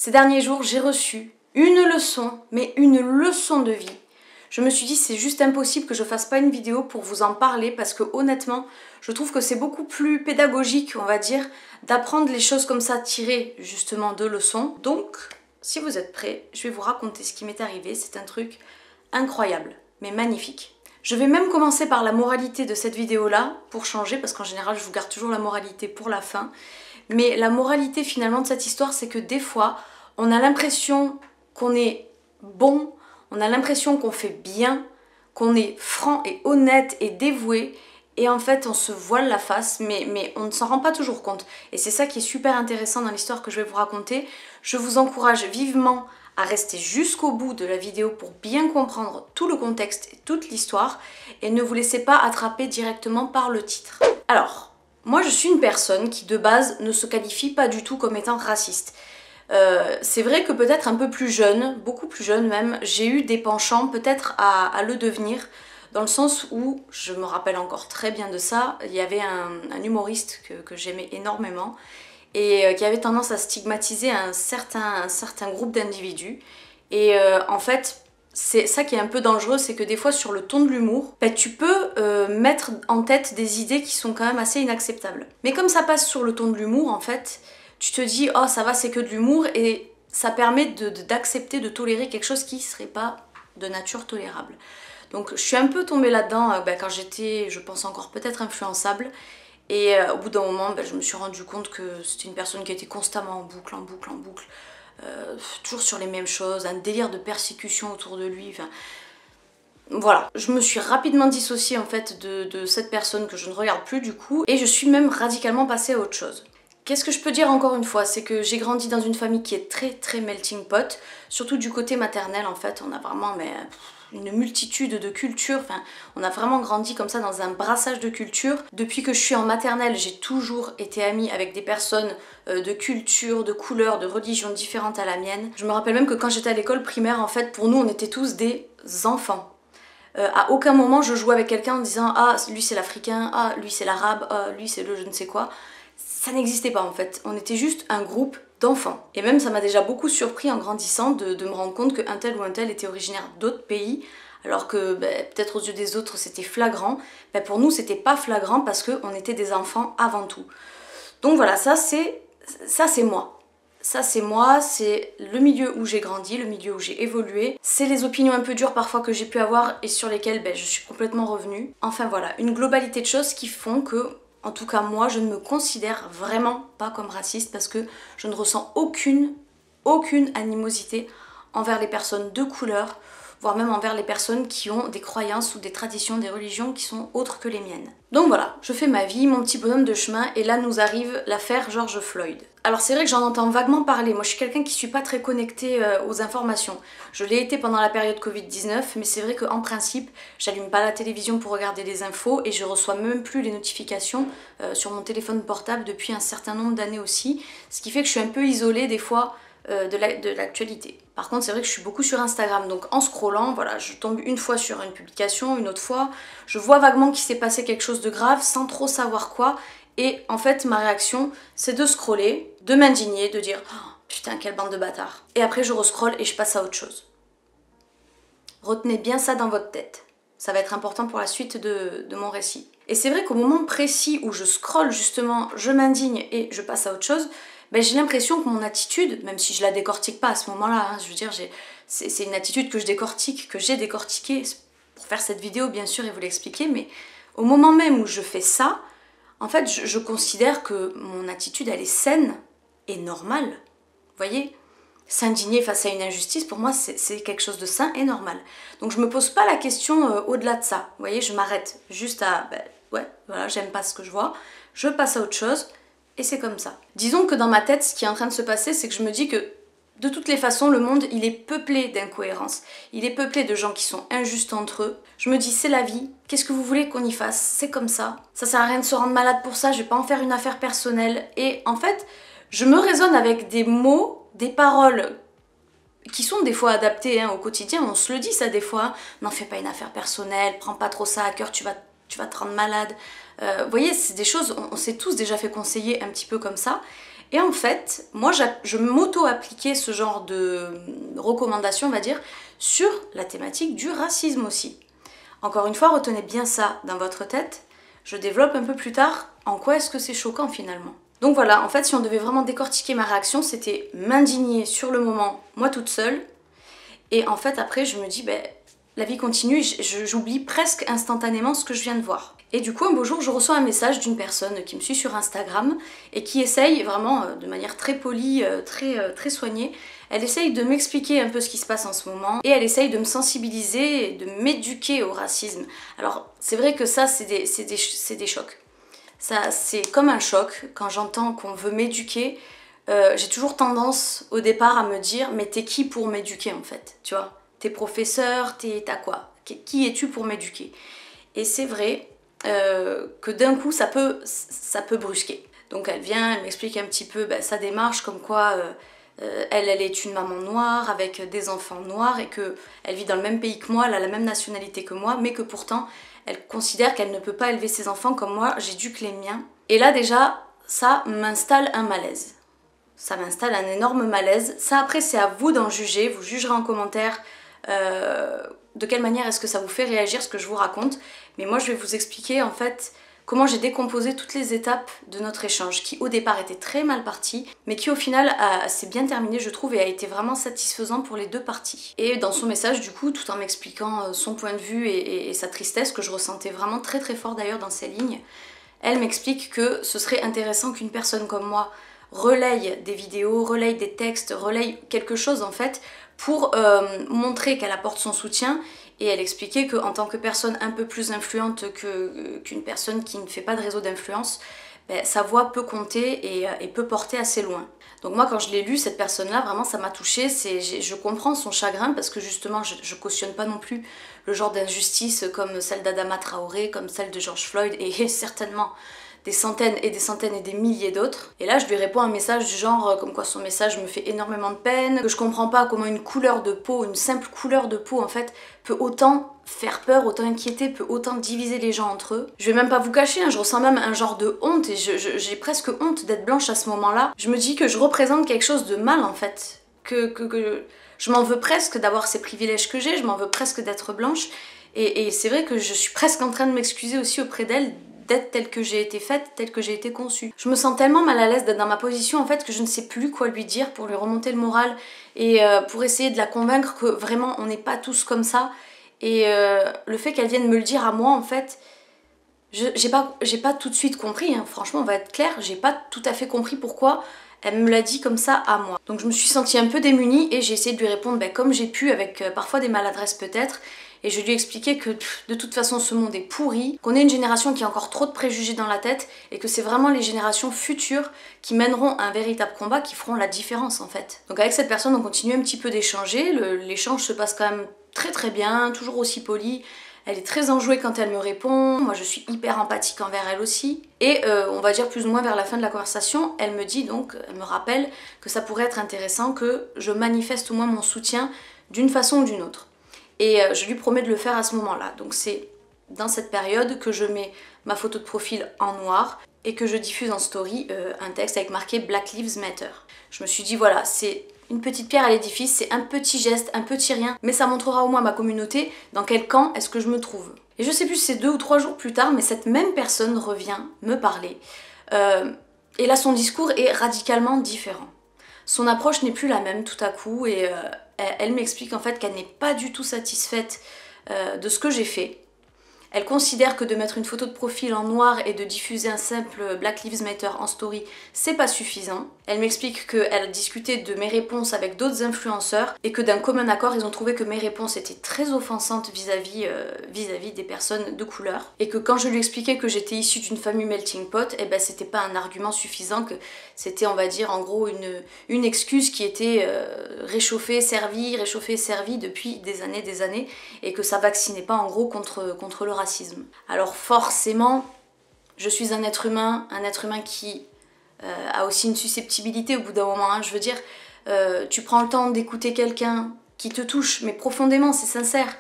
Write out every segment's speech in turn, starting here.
Ces derniers jours, j'ai reçu une leçon, mais une leçon de vie. Je me suis dit c'est juste impossible que je fasse pas une vidéo pour vous en parler parce que honnêtement, je trouve que c'est beaucoup plus pédagogique, on va dire, d'apprendre les choses comme ça tirées justement de leçons. Donc, si vous êtes prêts, je vais vous raconter ce qui m'est arrivé. C'est un truc incroyable, mais magnifique. Je vais même commencer par la moralité de cette vidéo-là pour changer parce qu'en général, je vous garde toujours la moralité pour la fin. Mais la moralité finalement de cette histoire, c'est que des fois, on a l'impression qu'on est bon, on a l'impression qu'on fait bien, qu'on est franc et honnête et dévoué, et en fait on se voile la face, mais on ne s'en rend pas toujours compte. Et c'est ça qui est super intéressant dans l'histoire que je vais vous raconter. Je vous encourage vivement à rester jusqu'au bout de la vidéo pour bien comprendre tout le contexte et toute l'histoire, et ne vous laissez pas attraper directement par le titre. Alors, moi je suis une personne qui de base ne se qualifie pas du tout comme étant raciste. C'est vrai que peut-être un peu plus jeune, beaucoup plus jeune même, j'ai eu des penchants peut-être à le devenir, dans le sens où, je me rappelle encore très bien de ça, il y avait un humoriste que j'aimais énormément et qui avait tendance à stigmatiser un certain groupe d'individus. Et en fait, c'est ça qui est un peu dangereux, c'est que des fois sur le ton de l'humour, tu peux mettre en tête des idées qui sont quand même assez inacceptables. Mais comme ça passe sur le ton de l'humour, en fait, tu te dis oh ça va, c'est que de l'humour, et ça permet d'accepter, de tolérer quelque chose qui serait pas de nature tolérable. Donc je suis un peu tombée là-dedans quand j'étais, je pense encore peut-être influençable, et au bout d'un moment je me suis rendu compte que c'était une personne qui était constamment en boucle, toujours sur les mêmes choses, un délire de persécution autour de lui, enfin voilà. Je me suis rapidement dissociée en fait de cette personne que je ne regarde plus du coup, et je suis même radicalement passée à autre chose. Qu'est-ce que je peux dire encore une fois? C'est que j'ai grandi dans une famille qui est très melting pot, surtout du côté maternel en fait. On a vraiment une multitude de cultures, enfin on a vraiment grandi comme ça dans un brassage de cultures. Depuis que je suis en maternelle, j'ai toujours été amie avec des personnes de culture, de couleurs, de religions différentes à la mienne. Je me rappelle même que quand j'étais à l'école primaire, en fait pour nous on était tous des enfants. À aucun moment je jouais avec quelqu'un en disant ah lui c'est l'africain, ah lui c'est l'arabe, ah lui c'est le je ne sais quoi. Ça n'existait pas en fait, on était juste un groupe d'enfants. Et même ça m'a déjà beaucoup surpris en grandissant de me rendre compte qu'un tel ou un tel était originaire d'autres pays, alors que peut-être aux yeux des autres c'était flagrant. Pour nous c'était pas flagrant parce qu'on était des enfants avant tout. Donc voilà, ça c'est moi. Ça c'est moi, c'est le milieu où j'ai grandi, le milieu où j'ai évolué. C'est les opinions un peu dures parfois que j'ai pu avoir et sur lesquelles je suis complètement revenue. Enfin voilà, une globalité de choses qui font que, en tout cas moi, je ne me considère vraiment pas comme raciste parce que je ne ressens aucune animosité envers les personnes de couleur, voire même envers les personnes qui ont des croyances ou des traditions, des religions qui sont autres que les miennes. Donc voilà, je fais ma vie, mon petit bonhomme de chemin, et là nous arrive l'affaire George Floyd. Alors c'est vrai que j'en entends vaguement parler, moi je suis quelqu'un qui suis pas très connectée aux informations. Je l'ai été pendant la période Covid-19, mais c'est vrai qu'en principe, j'allume pas la télévision pour regarder les infos et je reçois même plus les notifications sur mon téléphone portable depuis un certain nombre d'années aussi, ce qui fait que je suis un peu isolée des fois de l'actualité. Par contre c'est vrai que je suis beaucoup sur Instagram, donc en scrollant, voilà, je tombe une fois sur une publication, une autre fois, je vois vaguement qu'il s'est passé quelque chose de grave sans trop savoir quoi, et en fait ma réaction c'est de scroller, de m'indigner, de dire oh, putain quelle bande de bâtards, et après je rescrolle et je passe à autre chose. Retenez bien ça dans votre tête, ça va être important pour la suite de mon récit. Et c'est vrai qu'au moment précis où je scrolle justement, je m'indigne et je passe à autre chose, j'ai l'impression que mon attitude, même si je la décortique pas à ce moment-là, je veux dire, c'est une attitude que je décortique, que j'ai décortiquée pour faire cette vidéo bien sûr et vous l'expliquer, mais au moment même où je fais ça, en fait je considère que mon attitude elle est saine et normale, vous voyez. S'indigner face à une injustice, pour moi c'est quelque chose de sain et normal. Donc je me pose pas la question au-delà de ça, vous voyez, je m'arrête juste à, ouais, voilà, j'aime pas ce que je vois, je passe à autre chose, et c'est comme ça. Disons que dans ma tête, ce qui est en train de se passer, c'est que je me dis que de toutes les façons, le monde, il est peuplé d'incohérences. Il est peuplé de gens qui sont injustes entre eux. Je me dis, c'est la vie, qu'est-ce que vous voulez qu'on y fasse? C'est comme ça. Ça sert à rien de se rendre malade pour ça, je vais pas en faire une affaire personnelle. Et en fait, je me raisonne avec des mots, des paroles qui sont des fois adaptées au quotidien, on se le dit ça des fois, n'en fais pas une affaire personnelle, prends pas trop ça à cœur, tu vas te rendre malade. Vous voyez, c'est des choses, on s'est tous déjà fait conseiller un petit peu comme ça. Et en fait, moi je m'auto-appliquais ce genre de recommandations, on va dire, sur la thématique du racisme aussi. Encore une fois, retenez bien ça dans votre tête. Je développe un peu plus tard en quoi est-ce que c'est choquant finalement. Donc voilà, en fait, si on devait vraiment décortiquer ma réaction, c'était m'indigner sur le moment, moi toute seule. Et en fait, après, je me dis, ben, la vie continue, j'oublie presque instantanément ce que je viens de voir. Et du coup, un beau jour, je reçois un message d'une personne qui me suit sur Instagram et qui essaye vraiment, de manière très polie, très soignée, elle essaye de m'expliquer un peu ce qui se passe en ce moment et elle essaye de me sensibiliser et de m'éduquer au racisme. Alors, c'est vrai que ça, c'est des chocs. Ça, c'est comme un choc quand j'entends qu'on veut m'éduquer. J'ai toujours tendance au départ à me dire mais t'es qui pour m'éduquer en fait, tu vois? T'es professeur, t'as quoi? Qui es-tu pour m'éduquer? Et c'est vrai que d'un coup ça peut brusquer. Donc elle vient, elle m'explique un petit peu sa démarche, comme quoi elle est une maman noire avec des enfants noirs et qu'elle vit dans le même pays que moi, elle a la même nationalité que moi, mais que pourtant elle considère qu'elle ne peut pas élever ses enfants comme moi, j'éduque les miens. Et là déjà, ça m'installe un malaise. Ça m'installe un énorme malaise. Ça après c'est à vous d'en juger, vous jugerez en commentaire de quelle manière est-ce que ça vous fait réagir ce que je vous raconte. Mais moi je vais vous expliquer en fait comment j'ai décomposé toutes les étapes de notre échange qui au départ était très mal parti mais qui au final s'est bien terminé je trouve et a été vraiment satisfaisant pour les deux parties. Et dans son message du coup, tout en m'expliquant son point de vue et sa tristesse que je ressentais vraiment très très fort d'ailleurs dans ces lignes, elle m'explique que ce serait intéressant qu'une personne comme moi relaye des vidéos, relaye des textes, relaye quelque chose en fait pour montrer qu'elle apporte son soutien. Et elle expliquait qu'en tant que personne un peu plus influente qu'une personne qui ne fait pas de réseau d'influence, sa voix peut compter et peut porter assez loin. Donc moi quand je l'ai lu, cette personne-là, vraiment ça m'a touchée, je comprends son chagrin parce que justement je cautionne pas non plus le genre d'injustice comme celle d'Adama Traoré, comme celle de George Floyd et certainement des centaines et des milliers d'autres. Et là je lui réponds un message du genre comme quoi son message me fait énormément de peine, que je comprends pas comment une couleur de peau, une simple couleur de peau en fait, peut autant faire peur, autant inquiéter, peut autant diviser les gens entre eux. Je vais même pas vous cacher, hein, je ressens même un genre de honte et j'ai presque honte d'être blanche à ce moment-là. Je me dis que je représente quelque chose de mal en fait, que je m'en veux presque d'avoir ces privilèges que j'ai, je m'en veux presque d'être blanche et c'est vrai que je suis presque en train de m'excuser aussi auprès d'elle d'être telle que j'ai été faite, telle que j'ai été conçue. Je me sens tellement mal à l'aise d'être dans ma position en fait que je ne sais plus quoi lui dire pour lui remonter le moral et pour essayer de la convaincre que vraiment on n'est pas tous comme ça. Et le fait qu'elle vienne me le dire à moi en fait, j'ai pas tout de suite compris, hein. Franchement on va être clair, j'ai pas tout à fait compris pourquoi elle me l'a dit comme ça à moi. Donc je me suis sentie un peu démunie et j'ai essayé de lui répondre comme j'ai pu avec parfois des maladresses peut-être. Et je lui ai expliqué que de toute façon ce monde est pourri, qu'on est une génération qui a encore trop de préjugés dans la tête et que c'est vraiment les générations futures qui mèneront un véritable combat, qui feront la différence en fait. Donc avec cette personne on continue un petit peu d'échanger, l'échange se passe quand même très très bien, toujours aussi poli. Elle est très enjouée quand elle me répond, moi je suis hyper empathique envers elle aussi. Et on va dire plus ou moins vers la fin de la conversation, elle me dit donc, elle me rappelle que ça pourrait être intéressant que je manifeste au moins mon soutien d'une façon ou d'une autre. Et je lui promets de le faire à ce moment-là. Donc c'est dans cette période que je mets ma photo de profil en noir et que je diffuse en story un texte avec marqué Black Lives Matter. Je me suis dit voilà, c'est une petite pierre à l'édifice, c'est un petit geste, un petit rien, mais ça montrera au moins à ma communauté dans quel camp est-ce que je me trouve. Et je sais plus si c'est 2 ou 3 jours plus tard, mais cette même personne revient me parler. Et là son discours est radicalement différent. Son approche n'est plus la même tout à coup et elle m'explique en fait qu'elle n'est pas du tout satisfaite de ce que j'ai fait. Elle considère que de mettre une photo de profil en noir et de diffuser un simple Black Lives Matter en story, c'est pas suffisant. Elle m'explique qu'elle a discuté de mes réponses avec d'autres influenceurs et que d'un commun accord, ils ont trouvé que mes réponses étaient très offensantes vis-à-vis des personnes de couleur. Et que quand je lui expliquais que j'étais issue d'une famille melting pot, c'était pas un argument suffisant, que c'était on va dire en gros une excuse qui était réchauffée, servie depuis des années et que ça vaccinait pas en gros contre le racisme. Alors forcément, je suis un être humain qui a aussi une susceptibilité au bout d'un moment. Hein. Je veux dire, tu prends le temps d'écouter quelqu'un qui te touche, mais profondément, c'est sincère.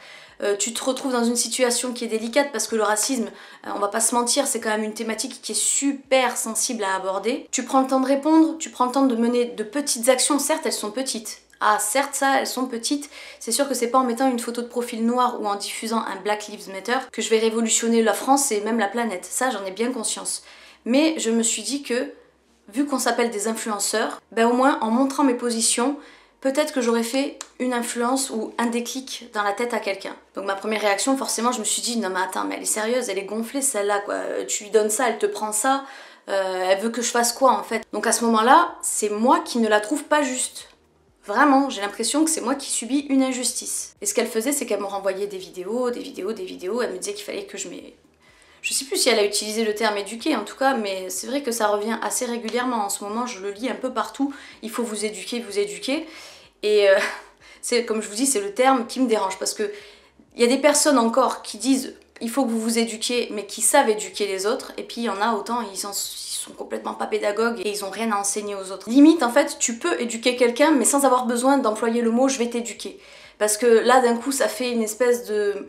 tu te retrouves dans une situation qui est délicate parce que le racisme, on va pas se mentir, c'est quand même une thématique qui est super sensible à aborder. Tu prends le temps de répondre, tu prends le temps de mener de petites actions, certes elles sont petites. Ah certes ça, elles sont petites, c'est sûr que c'est pas en mettant une photo de profil noir ou en diffusant un Black Lives Matter que je vais révolutionner la France et même la planète, ça j'en ai bien conscience. Mais je me suis dit que, vu qu'on s'appelle des influenceurs, ben au moins en montrant mes positions, peut-être que j'aurais fait une influence ou un déclic dans la tête à quelqu'un. Donc ma première réaction, forcément, je me suis dit, non mais attends, mais elle est sérieuse, elle est gonflée celle-là, quoi. Tu lui donnes ça, elle te prend ça, elle veut que je fasse quoi en fait? Donc à ce moment-là, c'est moi qui ne la trouve pas juste. Vraiment, j'ai l'impression que c'est moi qui subis une injustice. Et ce qu'elle faisait, c'est qu'elle me renvoyait des vidéos, elle me disait qu'il fallait que je m'ai... Je sais plus si elle a utilisé le terme éduquer en tout cas, mais c'est vrai que ça revient assez régulièrement en ce moment, je le lis un peu partout, il faut vous éduquer, vous éduquer. Et c'est comme je vous dis, c'est le terme qui me dérange parce que il y a des personnes encore qui disent il faut que vous vous éduquiez, mais qui savent éduquer les autres, et puis il y en a autant, ils sont complètement pas pédagogues et ils ont rien à enseigner aux autres. Limite, en fait, tu peux éduquer quelqu'un, mais sans avoir besoin d'employer le mot je vais t'éduquer. Parce que là, d'un coup, ça fait une espèce de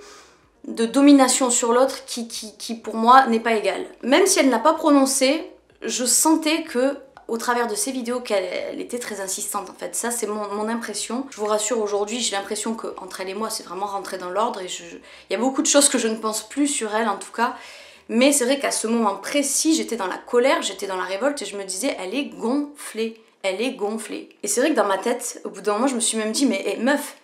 domination sur l'autre qui pour moi n'est pas égale. Même si elle n'a pas prononcé, je sentais que au travers de ces vidéos qu'elle était très insistante en fait. Ça c'est mon impression. Je vous rassure, aujourd'hui j'ai l'impression qu'entre elle et moi c'est vraiment rentré dans l'ordre et il y a beaucoup de choses que je ne pense plus sur elle en tout cas. Mais c'est vrai qu'à ce moment précis j'étais dans la colère, j'étais dans la révolte et je me disais elle est gonflée, elle est gonflée. Et c'est vrai que dans ma tête, au bout d'un moment je me suis même dit mais hey, meuf,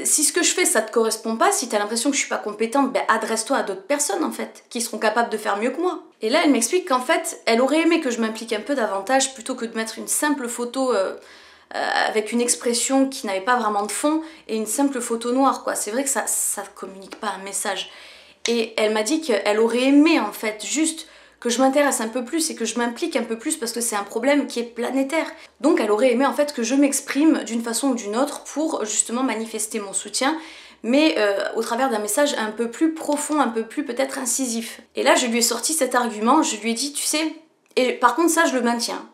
si ce que je fais ça te correspond pas, si t'as l'impression que je suis pas compétente, ben adresse-toi à d'autres personnes en fait, qui seront capables de faire mieux que moi. Et là elle m'explique qu'en fait, elle aurait aimé que je m'implique un peu davantage plutôt que de mettre une simple photo avec une expression qui n'avait pas vraiment de fond et une simple photo noire quoi. C'est vrai que ça communique pas un message. Et elle m'a dit qu'elle aurait aimé en fait juste que je m'intéresse un peu plus et que je m'implique un peu plus parce que c'est un problème qui est planétaire. Donc elle aurait aimé en fait que je m'exprime d'une façon ou d'une autre pour justement manifester mon soutien, mais au travers d'un message un peu plus profond, un peu plus peut-être incisif. Et là je lui ai sorti cet argument, je lui ai dit tu sais, et par contre ça je le maintiens.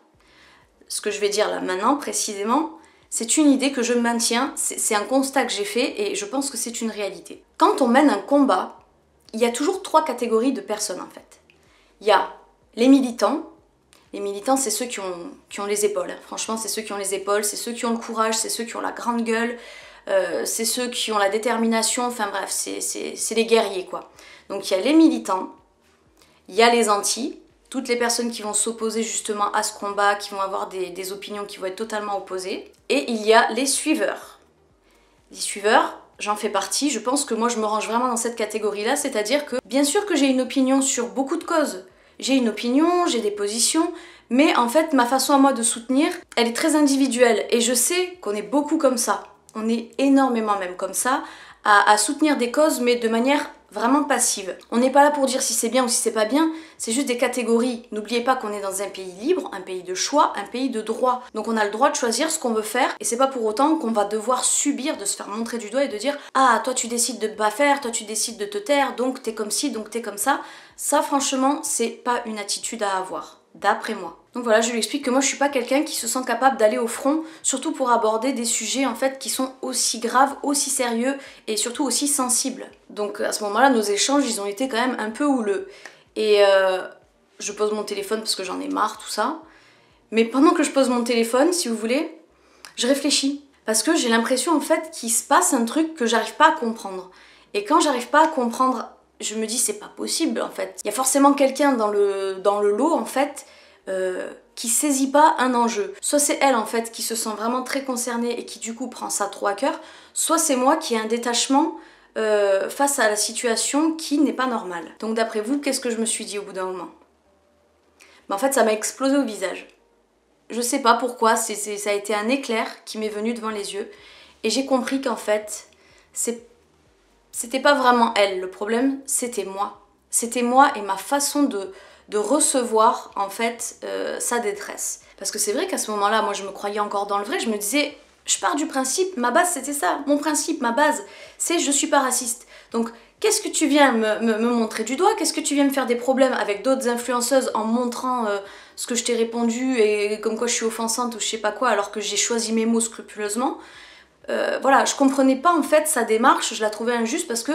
Ce que je vais dire là maintenant précisément, c'est une idée que je maintiens, c'est un constat que j'ai fait et je pense que c'est une réalité. Quand on mène un combat, il y a toujours 3 catégories de personnes en fait. Il y a les militants. Les militants, c'est ceux qui ont les épaules. Franchement, c'est ceux qui ont les épaules, c'est ceux qui ont le courage, c'est ceux qui ont la grande gueule, c'est ceux qui ont la détermination, enfin bref, c'est les guerriers, quoi. Donc il y a les militants, il y a les antis, toutes les personnes qui vont s'opposer justement à ce combat, qui vont avoir des opinions qui vont être totalement opposées. Et il y a les suiveurs. Les suiveurs, j'en fais partie, je pense que moi je me range vraiment dans cette catégorie-là, c'est-à-dire que bien sûr que j'ai une opinion sur beaucoup de causes. J'ai une opinion, j'ai des positions, mais en fait ma façon à moi de soutenir, elle est très individuelle et je sais qu'on est beaucoup comme ça. On est énormément même comme ça, à soutenir des causes mais de manière vraiment passive. On n'est pas là pour dire si c'est bien ou si c'est pas bien, c'est juste des catégories. N'oubliez pas qu'on est dans un pays libre, un pays de choix, un pays de droit. Donc on a le droit de choisir ce qu'on veut faire et c'est pas pour autant qu'on va devoir subir de se faire montrer du doigt et de dire ah toi tu décides de pas faire, toi tu décides de te taire, donc t'es comme ci, donc t'es comme ça. Ça franchement c'est pas une attitude à avoir, d'après moi. Donc voilà, je lui explique que moi je suis pas quelqu'un qui se sent capable d'aller au front, surtout pour aborder des sujets en fait qui sont aussi graves, aussi sérieux et surtout aussi sensibles. Donc à ce moment-là, nos échanges ils ont été quand même un peu houleux. Et je pose mon téléphone parce que j'en ai marre, tout ça. Mais pendant que je pose mon téléphone, si vous voulez, je réfléchis. Parce que j'ai l'impression en fait qu'il se passe un truc que j'arrive pas à comprendre. Et quand j'arrive pas à comprendre, je me dis c'est pas possible en fait. Il y a forcément quelqu'un dans le lot en fait qui saisit pas un enjeu. Soit c'est elle en fait qui se sent vraiment très concernée et qui du coup prend ça trop à cœur, soit c'est moi qui ai un détachement face à la situation qui n'est pas normale. Donc d'après vous, qu'est-ce que je me suis dit au bout d'un moment? En fait ça m'a explosé au visage. Je sais pas pourquoi, ça a été un éclair qui m'est venu devant les yeux et j'ai compris qu'en fait c'était pas vraiment elle le problème, c'était moi. C'était moi et ma façon de recevoir en fait sa détresse. Parce que c'est vrai qu'à ce moment-là, moi je me croyais encore dans le vrai, je me disais, je pars du principe, ma base c'était ça, mon principe, ma base, c'est je suis pas raciste. Donc qu'est-ce que tu viens me montrer du doigt, qu'est-ce que tu viens me faire des problèmes avec d'autres influenceuses en montrant ce que je t'ai répondu et comme quoi je suis offensante ou je sais pas quoi alors que j'ai choisi mes mots scrupuleusement. voilà, je comprenais pas en fait sa démarche, je la trouvais injuste parce que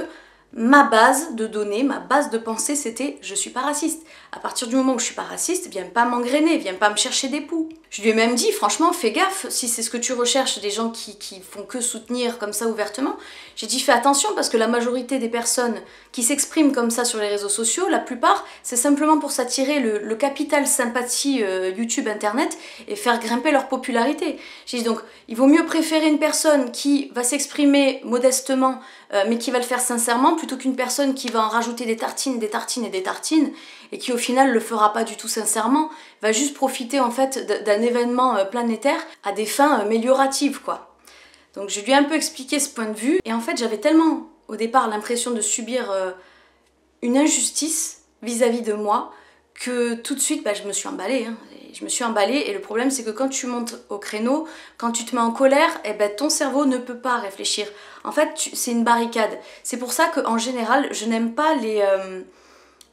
ma base de données, ma base de pensée, c'était je suis pas raciste. À partir du moment où je suis pas raciste, viens pas m'engrainer, viens pas me chercher des poux. Je lui ai même dit, franchement, fais gaffe, si c'est ce que tu recherches, des gens qui font que soutenir comme ça ouvertement, j'ai dit fais attention parce que la majorité des personnes qui s'expriment comme ça sur les réseaux sociaux, la plupart, c'est simplement pour s'attirer le capital sympathie YouTube, Internet et faire grimper leur popularité. J'ai dit donc, il vaut mieux préférer une personne qui va s'exprimer modestement mais qui va le faire sincèrement plutôt qu'une personne qui va en rajouter des tartines, des tartines et des tartines et qui au final le fera pas du tout sincèrement, va juste profiter en fait d'un événement planétaire à des fins amélioratives quoi. Donc je lui ai un peu expliqué ce point de vue et en fait j'avais tellement au départ l'impression de subir une injustice vis-à-vis de moi que tout de suite je me suis emballée. Je me suis emballée et le problème c'est que quand tu montes au créneau, quand tu te mets en colère, ton cerveau ne peut pas réfléchir. En fait c'est une barricade. C'est pour ça qu'en général je n'aime pas les...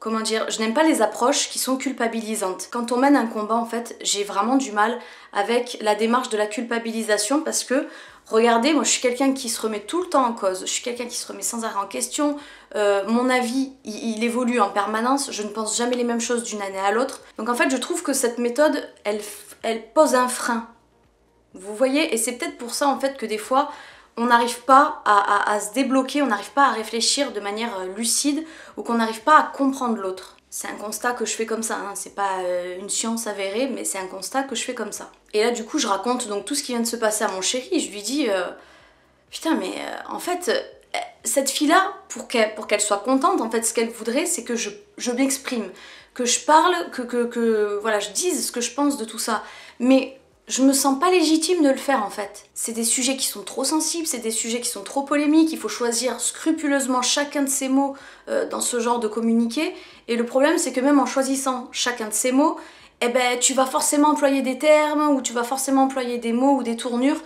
je n'aime pas les approches qui sont culpabilisantes. Quand on mène un combat en fait, j'ai vraiment du mal avec la démarche de la culpabilisation parce que regardez, moi je suis quelqu'un qui se remet tout le temps en cause, je suis quelqu'un qui se remet sans arrêt en question, mon avis il évolue en permanence, je ne pense jamais les mêmes choses d'une année à l'autre. Donc en fait je trouve que cette méthode, elle pose un frein. Vous voyez, et c'est peut-être pour ça en fait que des fois on n'arrive pas à se débloquer, on n'arrive pas à réfléchir de manière lucide ou qu'on n'arrive pas à comprendre l'autre. C'est un constat que je fais comme ça, hein. C'est pas une science avérée, mais c'est un constat que je fais comme ça. Et là du coup je raconte donc tout ce qui vient de se passer à mon chéri, je lui dis putain mais en fait cette fille-là, pour qu'elle soit contente, en fait ce qu'elle voudrait c'est que je m'exprime, que je parle, que voilà, je dise ce que je pense de tout ça. Mais je me sens pas légitime de le faire en fait. C'est des sujets qui sont trop sensibles, c'est des sujets qui sont trop polémiques, il faut choisir scrupuleusement chacun de ces mots dans ce genre de communiqué. Et le problème c'est que même en choisissant chacun de ces mots, tu vas forcément employer des termes ou tu vas forcément employer des mots ou des tournures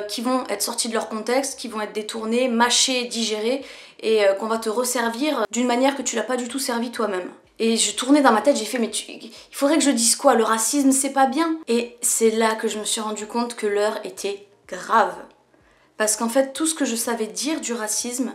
qui vont être sortis de leur contexte, qui vont être détournés, mâchés, digérés et qu'on va te resservir d'une manière que tu l'as pas du tout servi toi-même. Et je tournais dans ma tête, j'ai fait mais il faudrait que je dise quoi? Le racisme c'est pas bien? Et c'est là que je me suis rendu compte que l'heure était grave. Parce qu'en fait tout ce que je savais dire du racisme,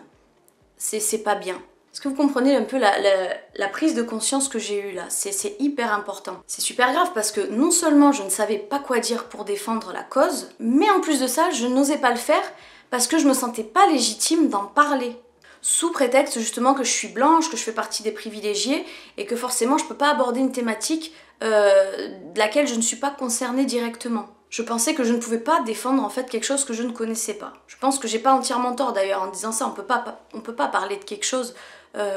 c'est pas bien. Est-ce que vous comprenez un peu la prise de conscience que j'ai eue là? C'est hyper important. C'est super grave parce que non seulement je ne savais pas quoi dire pour défendre la cause, mais en plus de ça je n'osais pas le faire parce que je me sentais pas légitime d'en parler. Sous prétexte justement que je suis blanche, que je fais partie des privilégiés et que forcément je peux pas aborder une thématique de laquelle je ne suis pas concernée directement. Je pensais que je ne pouvais pas défendre en fait quelque chose que je ne connaissais pas. Je pense que j'ai pas entièrement tort d'ailleurs en disant ça, on peut pas parler de quelque chose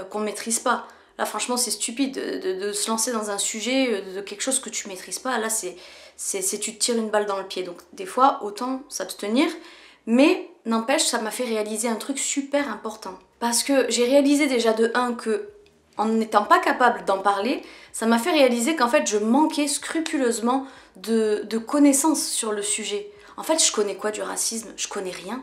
qu'on maîtrise pas. Là franchement c'est stupide de se lancer dans un sujet de quelque chose que tu maîtrises pas, là c'est tu te tires une balle dans le pied. Donc des fois autant s'abstenir, mais n'empêche ça m'a fait réaliser un truc super important. Parce que j'ai réalisé déjà de 1 que, en n'étant pas capable d'en parler, ça m'a fait réaliser qu'en fait je manquais scrupuleusement de connaissances sur le sujet. En fait je connais quoi du racisme? Je connais rien.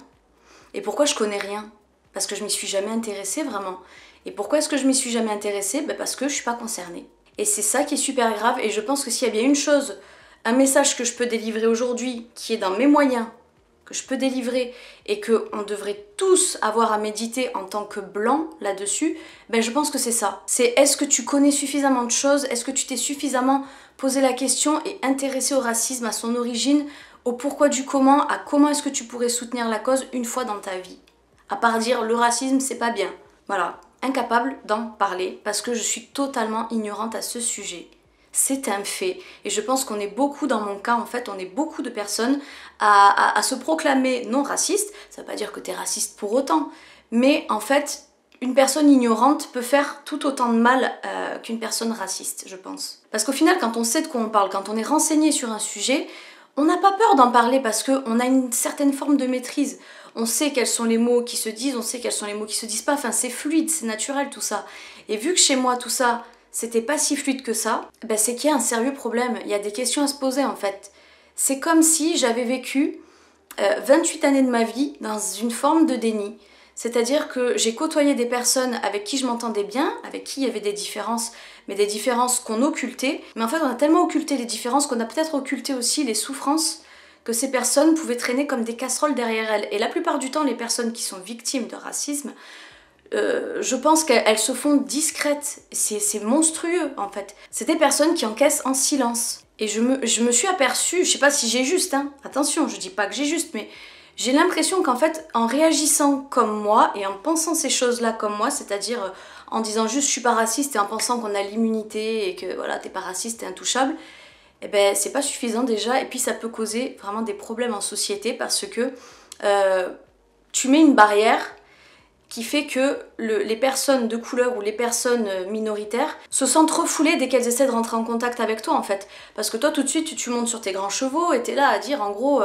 Et pourquoi je connais rien? Parce que je m'y suis jamais intéressée vraiment. Et pourquoi est-ce que je m'y suis jamais intéressée? Parce que je suis pas concernée. Et c'est ça qui est super grave et je pense que s'il y a bien une chose, un message que je peux délivrer aujourd'hui qui est dans mes moyens, que je peux délivrer et qu'on devrait tous avoir à méditer en tant que blanc là-dessus, je pense que c'est ça. C'est est-ce que tu connais suffisamment de choses? Est-ce que tu t'es suffisamment posé la question et intéressé au racisme, à son origine, au pourquoi du comment, à comment est-ce que tu pourrais soutenir la cause une fois dans ta vie? À part dire le racisme c'est pas bien. Voilà, incapable d'en parler parce que je suis totalement ignorante à ce sujet. C'est un fait. Et je pense qu'on est beaucoup, dans mon cas en fait, on est beaucoup de personnes à se proclamer non raciste. Ça veut pas dire que tu es raciste pour autant. Mais en fait, une personne ignorante peut faire tout autant de mal qu'une personne raciste, je pense. Parce qu'au final, quand on sait de quoi on parle, quand on est renseigné sur un sujet, on n'a pas peur d'en parler parce qu'on a une certaine forme de maîtrise. On sait quels sont les mots qui se disent, on sait quels sont les mots qui se disent pas. Enfin, c'est fluide, c'est naturel tout ça. Et vu que chez moi, tout ça, c'était pas si fluide que ça, c'est qu'il y a un sérieux problème. Il y a des questions à se poser en fait. C'est comme si j'avais vécu 28 années de ma vie dans une forme de déni. C'est-à-dire que j'ai côtoyé des personnes avec qui je m'entendais bien, avec qui il y avait des différences, mais des différences qu'on occultait. Mais en fait, on a tellement occulté les différences qu'on a peut-être occulté aussi les souffrances que ces personnes pouvaient traîner comme des casseroles derrière elles. Et la plupart du temps, les personnes qui sont victimes de racisme, je pense qu'elles se font discrètes. C'est monstrueux en fait. C'est des personnes qui encaissent en silence. Et je me suis aperçue, je sais pas si j'ai juste, hein, attention, je dis pas que j'ai juste, mais j'ai l'impression qu'en fait, en réagissant comme moi et en pensant ces choses-là comme moi, c'est-à-dire en disant juste je suis pas raciste et en pensant qu'on a l'immunité et que voilà, t'es pas raciste, t'es intouchable, eh ben c'est pas suffisant déjà, et puis ça peut causer vraiment des problèmes en société parce que tu mets une barrière qui fait que les personnes de couleur ou les personnes minoritaires se sentent refoulées dès qu'elles essaient de rentrer en contact avec toi en fait. Parce que toi tout de suite tu montes sur tes grands chevaux et t'es là à dire en gros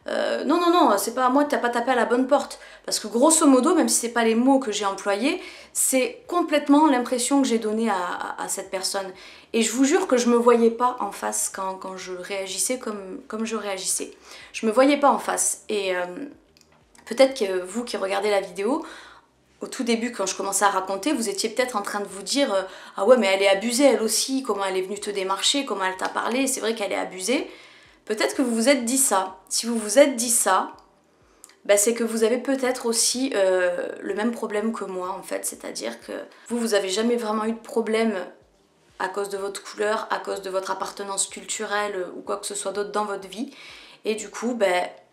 non non non, c'est pas à moi, t'as pas tapé à la bonne porte. Parce que grosso modo, même si c'est pas les mots que j'ai employés, c'est complètement l'impression que j'ai donnée à cette personne. Et je vous jure que je me voyais pas en face quand je réagissais comme je réagissais. Je me voyais pas en face. Et peut-être que vous qui regardez la vidéo, au tout début, quand je commençais à raconter, vous étiez peut-être en train de vous dire ah ouais, mais elle est abusée elle aussi, comment elle est venue te démarcher, comment elle t'a parlé, c'est vrai qu'elle est abusée. Peut-être que vous vous êtes dit ça. Si vous vous êtes dit ça, bah c'est que vous avez peut-être aussi le même problème que moi en fait. C'est-à-dire que vous avez jamais vraiment eu de problème à cause de votre couleur, à cause de votre appartenance culturelle ou quoi que ce soit d'autre dans votre vie. Et du coup,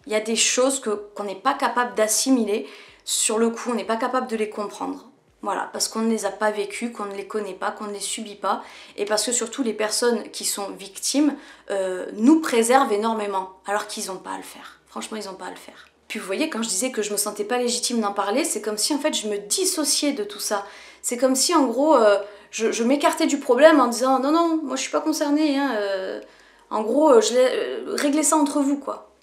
il y a des choses qu'on n'est pas capable d'assimiler. Sur le coup, on n'est pas capable de les comprendre. Voilà, parce qu'on ne les a pas vécues, qu'on ne les connaît pas, qu'on ne les subit pas, et parce que surtout les personnes qui sont victimes nous préservent énormément, alors qu'ils n'ont pas à le faire. Franchement, ils n'ont pas à le faire. Puis vous voyez, quand je disais que je me sentais pas légitime d'en parler, c'est comme si en fait je me dissociais de tout ça. C'est comme si en gros je m'écartais du problème en disant non non, moi je suis pas concernée, hein, en gros réglez ça entre vous quoi.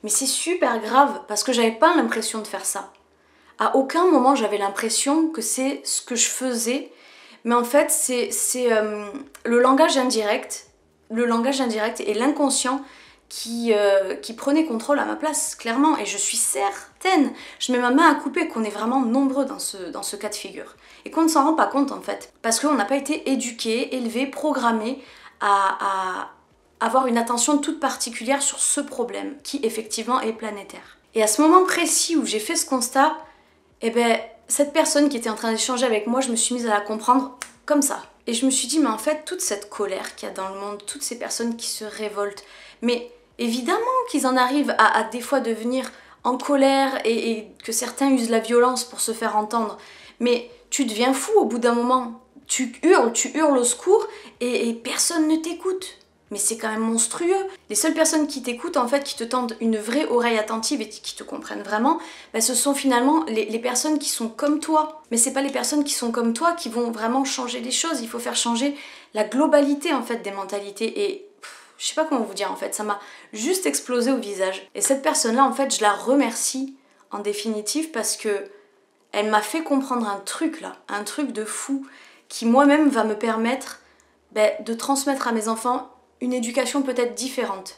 Mais c'est super grave parce que j'avais pas l'impression de faire ça. À aucun moment j'avais l'impression que c'est ce que je faisais, mais en fait c'est le langage indirect et l'inconscient qui prenait contrôle à ma place, clairement, et je suis certaine, je mets ma main à couper qu'on est vraiment nombreux dans ce cas de figure, et qu'on ne s'en rend pas compte en fait, parce qu'on n'a pas été éduqués, élevés, programmés à avoir une attention toute particulière sur ce problème, qui effectivement est planétaire. Et à ce moment précis où j'ai fait ce constat, eh ben, cette personne qui était en train d'échanger avec moi, je me suis mise à la comprendre comme ça. Et je me suis dit, mais en fait, toute cette colère qu'il y a dans le monde, toutes ces personnes qui se révoltent, mais évidemment qu'ils en arrivent à des fois devenir en colère et que certains usent la violence pour se faire entendre. Mais tu deviens fou au bout d'un moment. Tu hurles au secours et personne ne t'écoute. Mais c'est quand même monstrueux. Les seules personnes qui t'écoutent, en fait, qui te tendent une vraie oreille attentive et qui te comprennent vraiment, ce sont finalement les personnes qui sont comme toi. Mais c'est pas les personnes qui sont comme toi qui vont vraiment changer les choses. Il faut faire changer la globalité, en fait, des mentalités. Et je sais pas comment vous dire, en fait, ça m'a juste explosé au visage. Et cette personne-là, en fait, je la remercie, en définitive, parce que elle m'a fait comprendre un truc, là, un truc de fou, qui moi-même va me permettre de transmettre à mes enfants une éducation peut-être différente.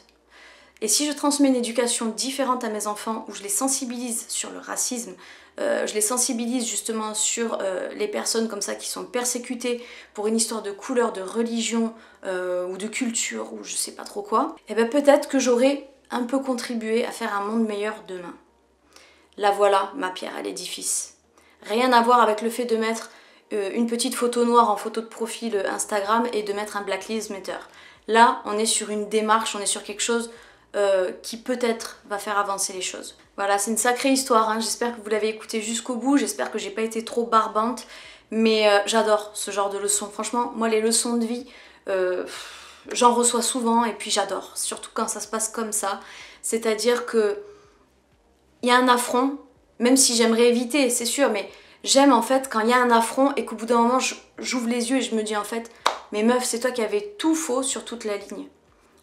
Et si je transmets une éducation différente à mes enfants, où je les sensibilise sur le racisme, je les sensibilise justement sur les personnes comme ça qui sont persécutées pour une histoire de couleur, de religion ou de culture ou je sais pas trop quoi, et peut-être que j'aurai un peu contribué à faire un monde meilleur demain. La voilà, ma pierre à l'édifice. Rien à voir avec le fait de mettre une petite photo noire en photo de profil Instagram et de mettre un Black Lives Matter. Là, on est sur une démarche, on est sur quelque chose qui peut-être va faire avancer les choses. Voilà, c'est une sacrée histoire, hein. J'espère que vous l'avez écoutée jusqu'au bout, j'espère que j'ai pas été trop barbante, mais j'adore ce genre de leçons. Franchement, moi les leçons de vie, j'en reçois souvent et puis j'adore, surtout quand ça se passe comme ça. C'est-à-dire que il y a un affront, même si j'aimerais éviter, c'est sûr, mais j'aime en fait quand il y a un affront et qu'au bout d'un moment j'ouvre les yeux et je me dis en fait mais meuf, c'est toi qui avais tout faux sur toute la ligne.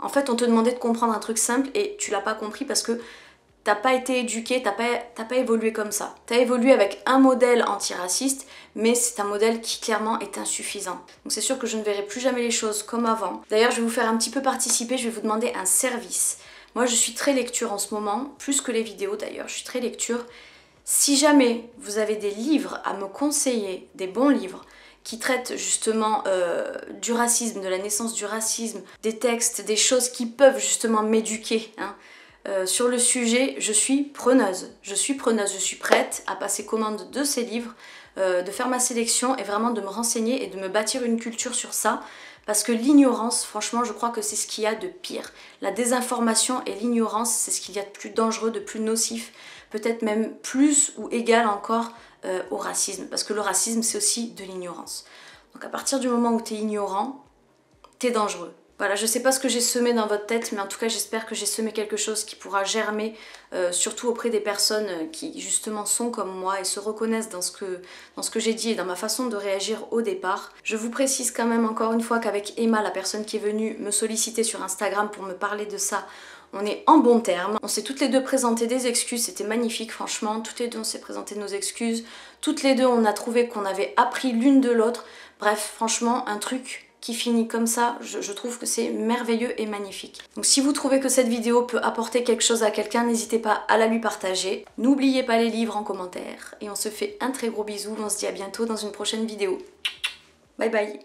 En fait, on te demandait de comprendre un truc simple et tu l'as pas compris parce que t'as pas été éduqué, t'as pas évolué comme ça. T'as évolué avec un modèle antiraciste, mais c'est un modèle qui clairement est insuffisant. Donc c'est sûr que je ne verrai plus jamais les choses comme avant. D'ailleurs, je vais vous faire un petit peu participer, je vais vous demander un service. Moi, je suis très lecture en ce moment, plus que les vidéos d'ailleurs, je suis très lecture. Si jamais vous avez des livres à me conseiller, des bons livres, qui traitent justement du racisme, de la naissance du racisme, des textes, des choses qui peuvent justement m'éduquer, hein, sur le sujet, je suis preneuse. Je suis prête à passer commande de ces livres, de faire ma sélection et vraiment de me renseigner et de me bâtir une culture sur ça. Parce que l'ignorance, franchement, je crois que c'est ce qu'il y a de pire. La désinformation et l'ignorance, c'est ce qu'il y a de plus dangereux, de plus nocif, peut-être même plus ou égal encore au racisme. Parce que le racisme, c'est aussi de l'ignorance. Donc à partir du moment où tu es ignorant, tu es dangereux. Voilà, je sais pas ce que j'ai semé dans votre tête, mais en tout cas j'espère que j'ai semé quelque chose qui pourra germer, surtout auprès des personnes qui justement sont comme moi et se reconnaissent dans ce que j'ai dit et dans ma façon de réagir au départ. Je vous précise quand même encore une fois qu'avec Emma, la personne qui est venue me solliciter sur Instagram pour me parler de ça, on est en bons termes. On s'est toutes les deux présenté des excuses, c'était magnifique franchement. Toutes les deux on s'est présenté nos excuses. Toutes les deux on a trouvé qu'on avait appris l'une de l'autre. Bref, franchement, un truc qui finit comme ça, je trouve que c'est merveilleux et magnifique. Donc si vous trouvez que cette vidéo peut apporter quelque chose à quelqu'un, n'hésitez pas à la lui partager. N'oubliez pas les livres en commentaire. Et on se fait un très gros bisou, on se dit à bientôt dans une prochaine vidéo. Bye bye.